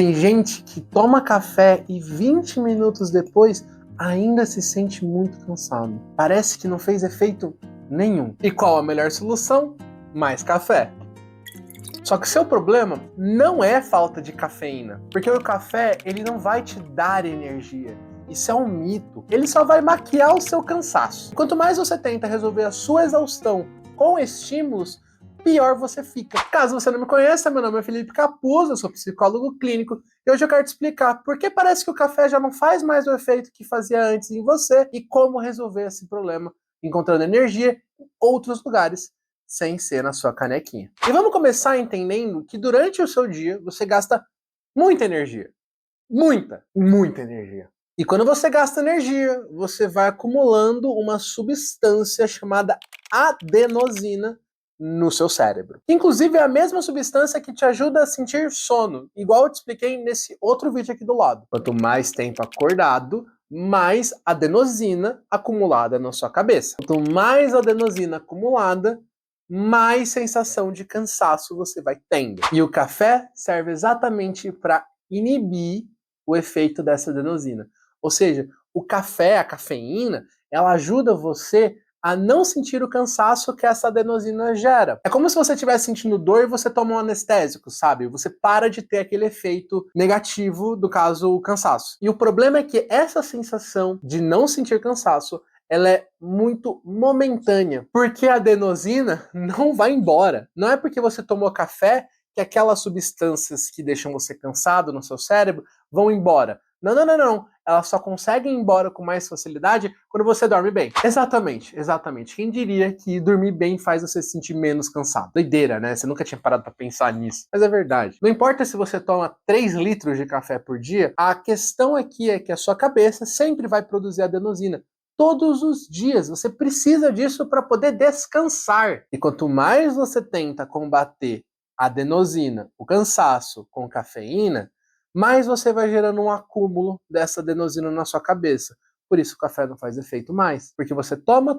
Tem gente que toma café e 20 minutos depois ainda se sente muito cansado. Parece que não fez efeito nenhum. E qual a melhor solução? Mais café. Só que o seu problema não é falta de cafeína, porque o café ele não vai te dar energia. Isso é um mito. Ele só vai maquiar o seu cansaço. Quanto mais você tenta resolver a sua exaustão com estímulos, pior você fica. Caso você não me conheça, meu nome é Felipe Capuz, eu sou psicólogo clínico e hoje eu quero te explicar por que parece que o café já não faz mais o efeito que fazia antes em você e como resolver esse problema, encontrando energia em outros lugares, sem ser na sua canequinha. E vamos começar entendendo que durante o seu dia você gasta muita energia. Muita energia. E quando você gasta energia, você vai acumulando uma substância chamada adenosina no seu cérebro. Inclusive é a mesma substância que te ajuda a sentir sono, igual eu te expliquei nesse outro vídeo aqui do lado. Quanto mais tempo acordado, mais adenosina acumulada na sua cabeça. Quanto mais adenosina acumulada, mais sensação de cansaço você vai tendo. E o café serve exatamente para inibir o efeito dessa adenosina. Ou seja, o café, a cafeína, ela ajuda você a não sentir o cansaço que essa adenosina gera. É como se você estivesse sentindo dor e você toma um anestésico, sabe? Você para de ter aquele efeito negativo, do caso, o cansaço. E o problema é que essa sensação de não sentir cansaço, ela é muito momentânea, porque a adenosina não vai embora. Não é porque você tomou café que aquelas substâncias que deixam você cansado no seu cérebro vão embora. Não. Elas só conseguem ir embora com mais facilidade quando você dorme bem. Exatamente. Quem diria que dormir bem faz você se sentir menos cansado? Doideira, né? Você nunca tinha parado pra pensar nisso. Mas é verdade. Não importa se você toma 3 litros de café por dia, a questão aqui é que a sua cabeça sempre vai produzir adenosina. Todos os dias. Você precisa disso para poder descansar. E quanto mais você tenta combater a adenosina, o cansaço com cafeína, mais você vai gerando um acúmulo dessa adenosina na sua cabeça. Por isso o café não faz efeito mais. Porque você toma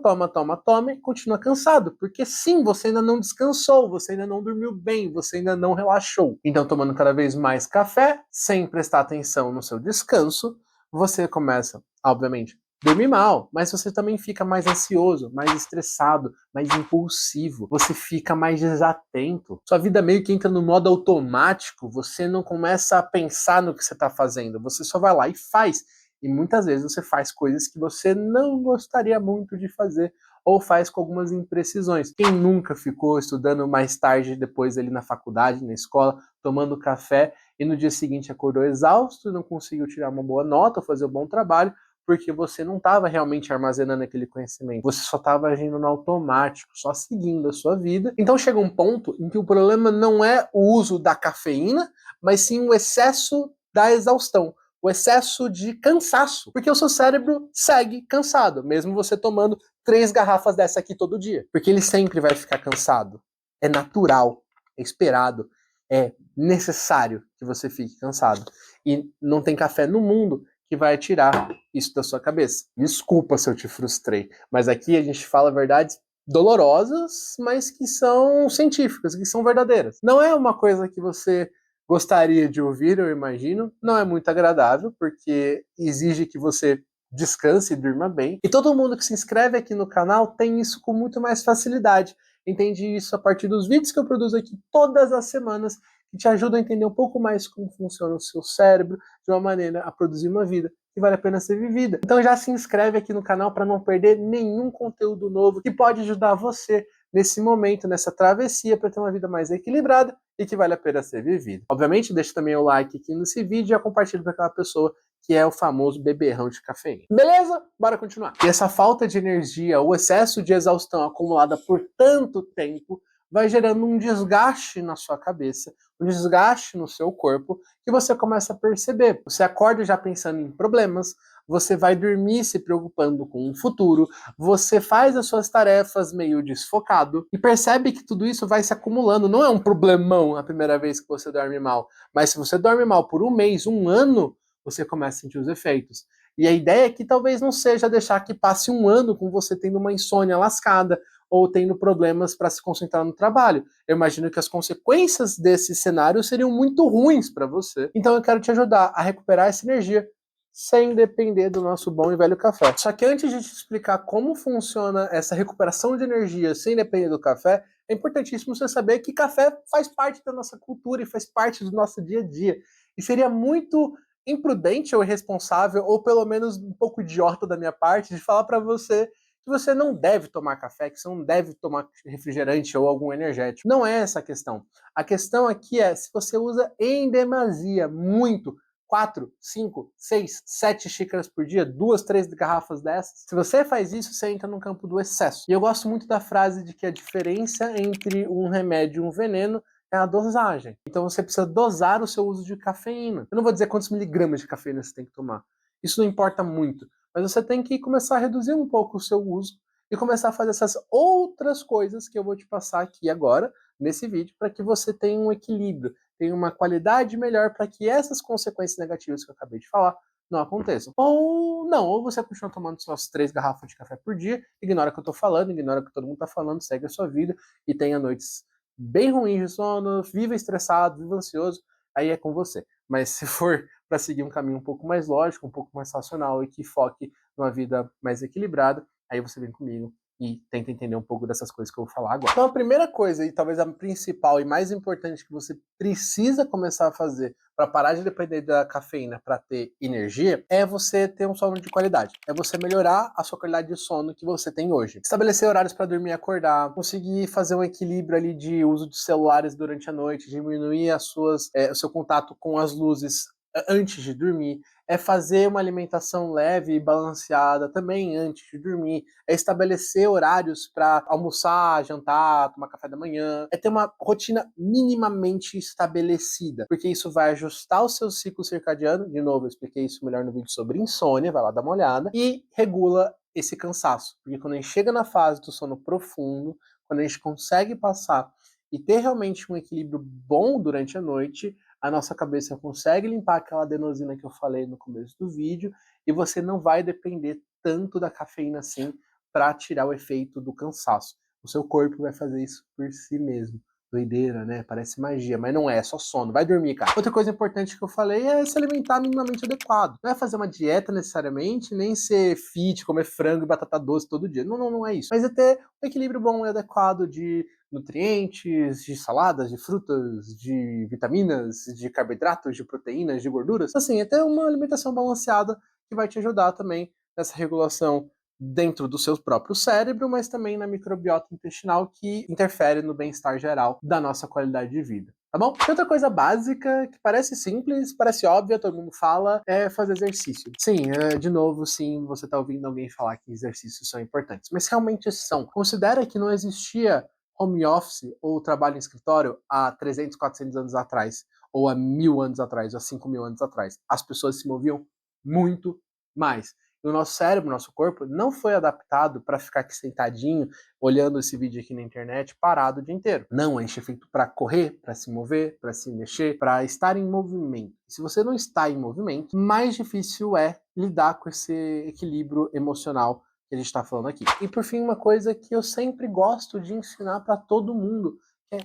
e continua cansado. Porque sim, você ainda não descansou, você ainda não dormiu bem, você ainda não relaxou. Então, tomando cada vez mais café, sem prestar atenção no seu descanso, você começa, obviamente, dormir mal, mas você também fica mais ansioso, mais estressado, mais impulsivo, você fica mais desatento. Sua vida meio que entra no modo automático, você não começa a pensar no que você está fazendo, você só vai lá e faz. E muitas vezes você faz coisas que você não gostaria muito de fazer, ou faz com algumas imprecisões. Quem nunca ficou estudando mais tarde, depois ali na faculdade, na escola, tomando café, e no dia seguinte acordou exausto e não conseguiu tirar uma boa nota, ou fazer um bom trabalho, porque você não estava realmente armazenando aquele conhecimento, você só estava agindo no automático, só seguindo a sua vida. Então chega um ponto em que o problema não é o uso da cafeína, mas sim o excesso da exaustão, o excesso de cansaço, porque o seu cérebro segue cansado, mesmo você tomando 3 garrafas dessa aqui todo dia, porque ele sempre vai ficar cansado. É natural, é esperado, é necessário que você fique cansado. E não tem café no mundo que vai tirar isso da sua cabeça. Desculpa se eu te frustrei, mas aqui a gente fala verdades dolorosas, mas que são científicas, que são verdadeiras. Não é uma coisa que você gostaria de ouvir, eu imagino. Não é muito agradável, porque exige que você descanse e durma bem. E todo mundo que se inscreve aqui no canal tem isso com muito mais facilidade. Entende isso a partir dos vídeos que eu produzo aqui todas as semanas, que te ajudam a entender um pouco mais como funciona o seu cérebro, de uma maneira a produzir uma vida que vale a pena ser vivida. Então já se inscreve aqui no canal para não perder nenhum conteúdo novo que pode ajudar você nesse momento, nessa travessia, para ter uma vida mais equilibrada e que vale a pena ser vivida. Obviamente, deixa também o like aqui nesse vídeo e já compartilha para aquela pessoa que é o famoso beberrão de cafeína. Beleza? Bora continuar. E essa falta de energia, o excesso de exaustão acumulada por tanto tempo, vai gerando um desgaste na sua cabeça, um desgaste no seu corpo, que você começa a perceber. Você acorda já pensando em problemas, você vai dormir se preocupando com o futuro, você faz as suas tarefas meio desfocado e percebe que tudo isso vai se acumulando. Não é um problemão a primeira vez que você dorme mal, mas se você dorme mal por um mês, um ano, você começa a sentir os efeitos. E a ideia é que talvez não seja deixar que passe um ano com você tendo uma insônia lascada, ou tendo problemas para se concentrar no trabalho. Eu imagino que as consequências desse cenário seriam muito ruins para você. Então eu quero te ajudar a recuperar essa energia sem depender do nosso bom e velho café. Só que antes de te explicar como funciona essa recuperação de energia sem depender do café, é importantíssimo você saber que café faz parte da nossa cultura e faz parte do nosso dia a dia. E seria muito imprudente ou irresponsável, ou pelo menos um pouco idiota da minha parte, de falar para você que você não deve tomar café, que você não deve tomar refrigerante ou algum energético. Não é essa a questão. A questão aqui é se você usa em demasia, muito, 4, 5, 6, 7 xícaras por dia, 2, 3 garrafas dessas. Se você faz isso, você entra no campo do excesso. E eu gosto muito da frase de que a diferença entre um remédio e um veneno é a dosagem. Então você precisa dosar o seu uso de cafeína. Eu não vou dizer quantos miligramas de cafeína você tem que tomar. Isso não importa muito. Mas você tem que começar a reduzir um pouco o seu uso e começar a fazer essas outras coisas que eu vou te passar aqui agora, nesse vídeo, para que você tenha um equilíbrio, tenha uma qualidade melhor para que essas consequências negativas que eu acabei de falar não aconteçam. Ou não, ou você continua tomando suas 3 garrafas de café por dia, ignora o que eu tô falando, ignora o que todo mundo tá falando, segue a sua vida e tenha noites bem ruins de sono, viva estressado, viva ansioso, aí é com você. Mas se for para seguir um caminho um pouco mais lógico, um pouco mais racional e que foque numa vida mais equilibrada, aí você vem comigo e tenta entender um pouco dessas coisas que eu vou falar agora. Então a primeira coisa, e talvez a principal e mais importante que você precisa começar a fazer para parar de depender da cafeína para ter energia, é você ter um sono de qualidade. É você melhorar a sua qualidade de sono que você tem hoje. Estabelecer horários para dormir e acordar, conseguir fazer um equilíbrio ali de uso de celulares durante a noite, diminuir o seu contato com as luzes antes de dormir, é fazer uma alimentação leve e balanceada também antes de dormir, é estabelecer horários para almoçar, jantar, tomar café da manhã, é ter uma rotina minimamente estabelecida, porque isso vai ajustar o seu ciclo circadiano, de novo, eu expliquei isso melhor no vídeo sobre insônia, vai lá dar uma olhada, e regula esse cansaço, porque quando a gente chega na fase do sono profundo, quando a gente consegue passar e ter realmente um equilíbrio bom durante a noite, a nossa cabeça consegue limpar aquela adenosina que eu falei no começo do vídeo e você não vai depender tanto da cafeína assim para tirar o efeito do cansaço. O seu corpo vai fazer isso por si mesmo. Doideira, né? Parece magia, mas não é, é só sono. Vai dormir, cara. Outra coisa importante que eu falei é se alimentar minimamente adequado. Não é fazer uma dieta necessariamente, nem ser fit, comer frango e batata doce todo dia. Não, não é isso. Mas é ter um equilíbrio bom e adequado de nutrientes, de saladas, de frutas, de vitaminas, de carboidratos, de proteínas, de gorduras. Assim, é ter uma alimentação balanceada que vai te ajudar também nessa regulação dentro do seu próprio cérebro, mas também na microbiota intestinal que interfere no bem-estar geral da nossa qualidade de vida. Tá bom? E outra coisa básica que parece simples, parece óbvia, todo mundo fala, é fazer exercício. Sim, de novo, sim, você tá ouvindo alguém falar que exercícios são importantes, mas realmente são. Considera que não existia home office ou trabalho em escritório há 300, 400 anos atrás, ou há 1000 anos atrás, ou há 5000 anos atrás. As pessoas se moviam muito mais. E o nosso cérebro, o nosso corpo, não foi adaptado para ficar aqui sentadinho, olhando esse vídeo aqui na internet, parado o dia inteiro. Não, a gente é feito para correr, para se mover, para se mexer, para estar em movimento. E se você não está em movimento, mais difícil é lidar com esse equilíbrio emocional que a gente está falando aqui. E por fim, uma coisa que eu sempre gosto de ensinar para todo mundo é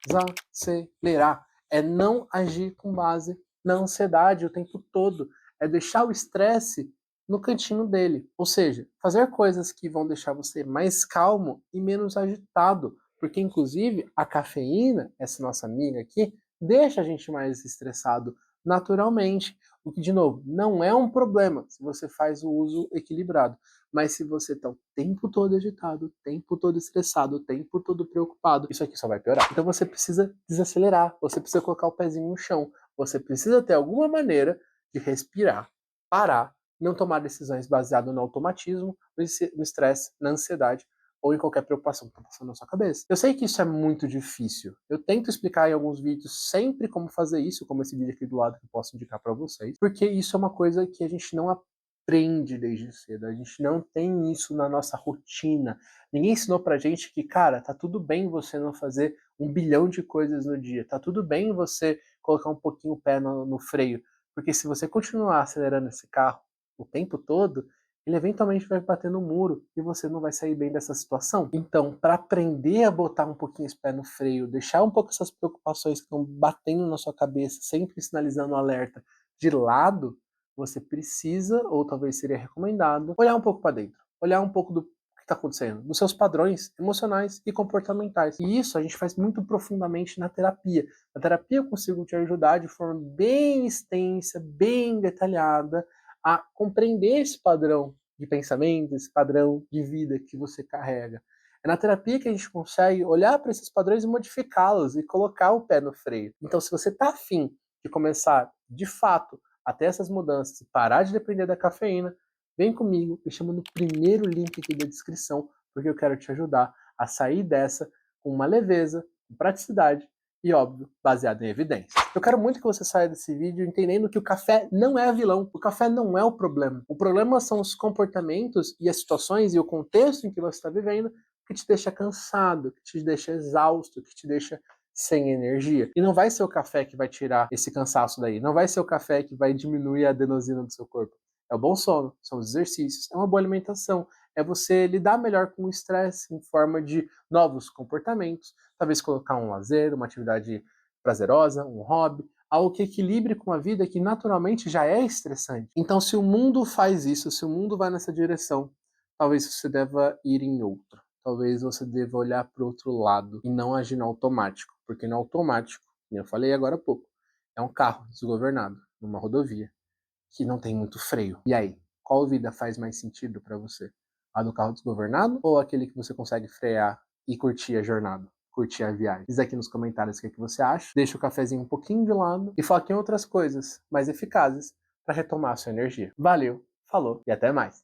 desacelerar, é não agir com base na ansiedade o tempo todo, é deixar o estresse no cantinho dele. Ou seja, fazer coisas que vão deixar você mais calmo e menos agitado. Porque, inclusive, a cafeína, essa nossa amiga aqui, deixa a gente mais estressado naturalmente. O que, de novo, não é um problema se você faz o uso equilibrado. Mas se você está o tempo todo agitado, o tempo todo estressado, o tempo todo preocupado, isso aqui só vai piorar. Então você precisa desacelerar, você precisa colocar o pezinho no chão, você precisa ter alguma maneira de respirar, parar, não tomar decisões baseadas no automatismo, no estresse, na ansiedade ou em qualquer preocupação que está passando na sua cabeça. Eu sei que isso é muito difícil. Eu tento explicar em alguns vídeos sempre como fazer isso, como esse vídeo aqui do lado que eu posso indicar para vocês, porque isso é uma coisa que a gente não aprende desde cedo. A gente não tem isso na nossa rotina. Ninguém ensinou pra gente que, cara, tá tudo bem você não fazer 1 bilhão de coisas no dia. Tá tudo bem você colocar um pouquinho o pé no freio. Porque se você continuar acelerando esse carro o tempo todo, ele eventualmente vai bater no muro e você não vai sair bem dessa situação. Então, para aprender a botar um pouquinho esse pé no freio, deixar um pouco essas preocupações que estão batendo na sua cabeça, sempre sinalizando o alerta, de lado, você precisa, ou talvez seria recomendado, olhar um pouco para dentro, olhar um pouco do que está acontecendo, dos seus padrões emocionais e comportamentais. E isso a gente faz muito profundamente na terapia. Na terapia eu consigo te ajudar de forma bem extensa, bem detalhada, a compreender esse padrão de pensamento, esse padrão de vida que você carrega. É na terapia que a gente consegue olhar para esses padrões e modificá-los e colocar o pé no freio. Então, se você está afim de começar, de fato, a ter essas mudanças e parar de depender da cafeína, vem comigo, me chama no primeiro link aqui da descrição, porque eu quero te ajudar a sair dessa com uma leveza, com praticidade e, óbvio, baseado em evidências. Eu quero muito que você saia desse vídeo entendendo que o café não é vilão, o café não é o problema. O problema são os comportamentos e as situações e o contexto em que você está vivendo que te deixa cansado, que te deixa exausto, que te deixa sem energia. E não vai ser o café que vai tirar esse cansaço daí, não vai ser o café que vai diminuir a adenosina do seu corpo. É o bom sono, são os exercícios, é uma boa alimentação, é você lidar melhor com o estresse em forma de novos comportamentos, talvez colocar um lazer, uma atividade prazerosa, um hobby, algo que equilibre com a vida que naturalmente já é estressante. Então, se o mundo faz isso, se o mundo vai nessa direção, talvez você deva ir em outra. Talvez você deva olhar para o outro lado e não agir no automático, porque no automático, como eu falei agora há pouco, é um carro desgovernado numa rodovia que não tem muito freio. E aí, qual vida faz mais sentido para você? A do carro desgovernado ou aquele que você consegue frear e curtir a jornada? Curtir a viagem. Diz aqui nos comentários o que você acha. Deixa o cafezinho um pouquinho de lado e foque em outras coisas mais eficazes para retomar a sua energia. Valeu, falou e até mais.